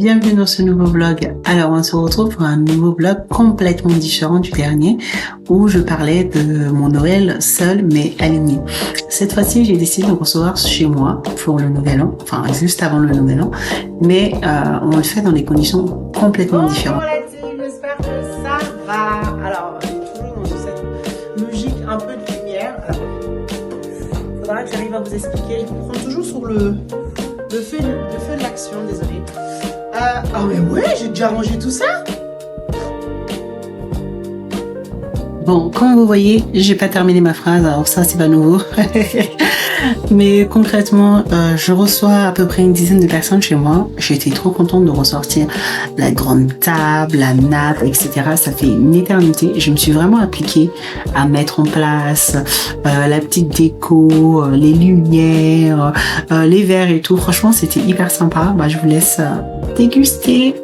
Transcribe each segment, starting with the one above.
bienvenue dans ce nouveau vlog. Alors on se retrouve pour un nouveau vlog complètement différent du dernier où je parlais de mon Noël seul mais aligné. Cette fois-ci j'ai décidé de recevoir chez moi pour le Nouvel An, enfin juste avant le Nouvel An, mais on le fait dans des conditions complètement différentes. Bonjour la team, j'espère que ça va. Alors on est toujours dans cette logique un peu de lumière. Il faudra que j'arrive à vous expliquer. Je prends toujours sur le feu de l'action, désolé. Ah mais ouais, j'ai déjà rangé tout ça. Bon, comme vous voyez, j'ai pas terminé ma phrase, alors ça c'est pas nouveau. Mais concrètement, je reçois à peu près une dizaine de personnes chez moi. J'étais trop contente de ressortir la grande table, la nappe, etc. Ça fait une éternité. Je me suis vraiment appliquée à mettre en place la petite déco, les lumières, les verres et tout. Franchement, c'était hyper sympa. Bah, je vous laisse déguster.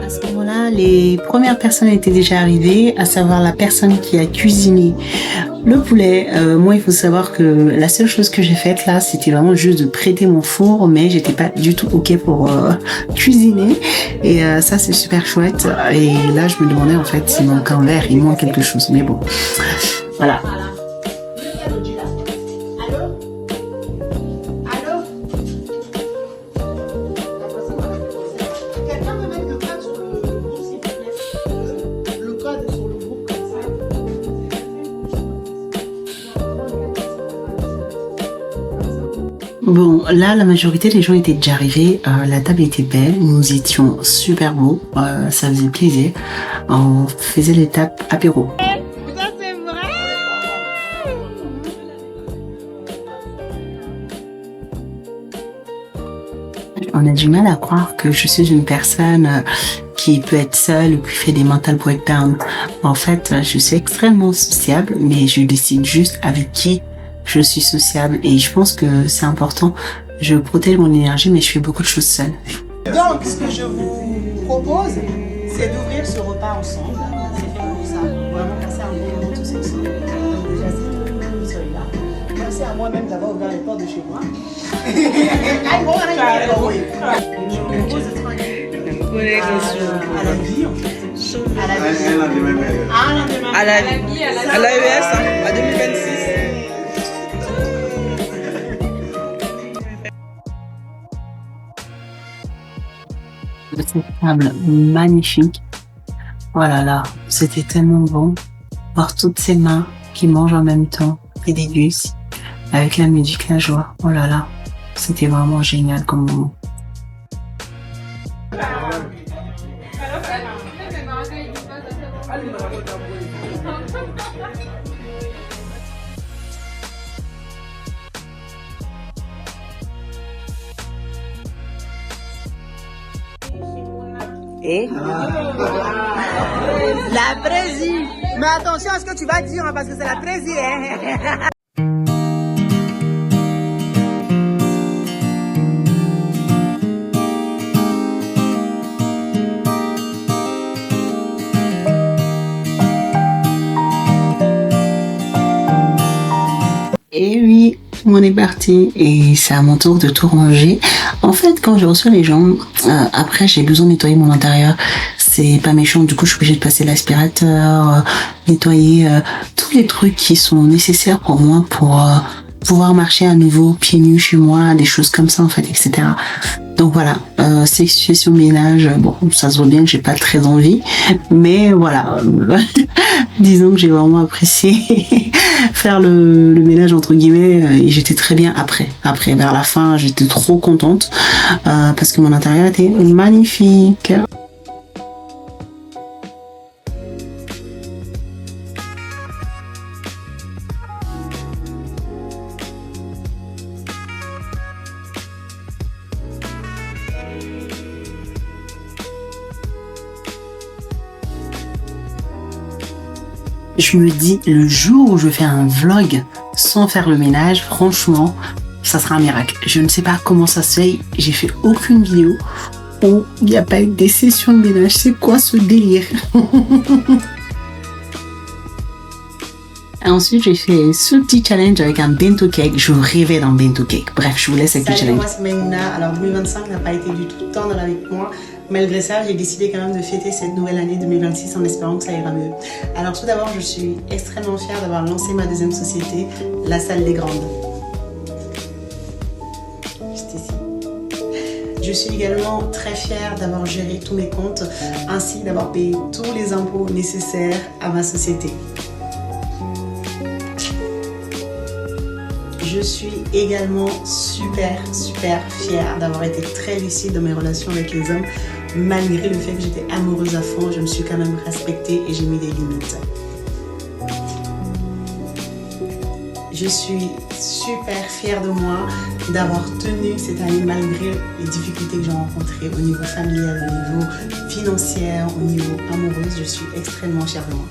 À ce moment-là, les premières personnes étaient déjà arrivées, à savoir la personne qui a cuisiné le poulet. Moi, il faut savoir que la seule chose que j'ai faite là, c'était vraiment juste de prêter mon four, mais j'étais pas du tout ok pour cuisiner. Et ça, c'est super chouette. Et là, je me demandais en fait s'il manque un verre, il manque quelque chose. Mais bon, voilà. Bon, là, la majorité des gens étaient déjà arrivés. La table était belle. Nous étions super beaux. Ça faisait plaisir. On faisait l'étape apéro. Putain, c'est vrai. On a du mal à croire que je suis une personne qui peut être seule ou qui fait des mental breakdowns. En fait, je suis extrêmement sociable, mais je décide juste avec qui je suis sociable. Et je pense que c'est important. Je protège mon énergie, mais je fais beaucoup de choses seule. Donc, ce que je vous propose, c'est d'ouvrir ce repas ensemble. C'est fait pour ça. Vraiment passer un bon moment tous ensemble. Donc, déjà, c'est celui-là. Merci à moi-même d'avoir ouvert les portes de chez moi. Je propose de travailler à la vie, en fait. À la vie. À l'AES, à 2026. Cette table magnifique. Oh là là, c'était tellement bon. Voir toutes ces mains qui mangent en même temps et dégustent avec la musique, la joie. Oh là là, c'était vraiment génial comme moment. Et la prési. Mais attention à ce que tu vas dire, hein, parce que c'est la prési. Hein. Et oui, on est parti et c'est à mon tour de tout ranger. En fait, quand je reçois les gens, après j'ai besoin de nettoyer mon intérieur. C'est pas méchant, du coup je suis obligée de passer l'aspirateur, nettoyer tous les trucs qui sont nécessaires pour moi pour pouvoir marcher à nouveau pieds nus chez moi, des choses comme ça en fait, etc. Donc voilà, situation ménage, bon, ça se voit bien que j'ai pas très envie, mais voilà, disons que j'ai vraiment apprécié faire le ménage entre guillemets, et j'étais très bien après. Après, vers la fin, j'étais trop contente parce que mon intérieur était magnifique. Je me dis, le jour où je fais un vlog sans faire le ménage, franchement, ça sera un miracle. Je ne sais pas comment ça se fait, j'ai fait aucune vidéo où il n'y a pas eu des sessions de ménage. C'est quoi ce délire? Ensuite, j'ai fait ce petit challenge avec un bento cake. Je rêvais d'un bento cake. Bref, je vous laisse avec le Salut, challenge. moi c'est Maïmouna. Alors 2025 n'a pas été du tout tendre avec moi. Malgré ça, j'ai décidé quand même de fêter cette nouvelle année 2026 en espérant que ça ira mieux. Alors tout d'abord, je suis extrêmement fière d'avoir lancé ma deuxième société, La Salle des Grandes. Juste ici. Je suis également très fière d'avoir géré tous mes comptes, ainsi d'avoir payé tous les impôts nécessaires à ma société. Je suis également super fière d'avoir été très lucide dans mes relations avec les hommes. Malgré le fait que j'étais amoureuse à fond, je me suis quand même respectée et j'ai mis des limites. Je suis super fière de moi d'avoir tenu cette année malgré les difficultés que j'ai rencontrées au niveau familial, au niveau financier, au niveau amoureux. Je suis extrêmement fière de moi.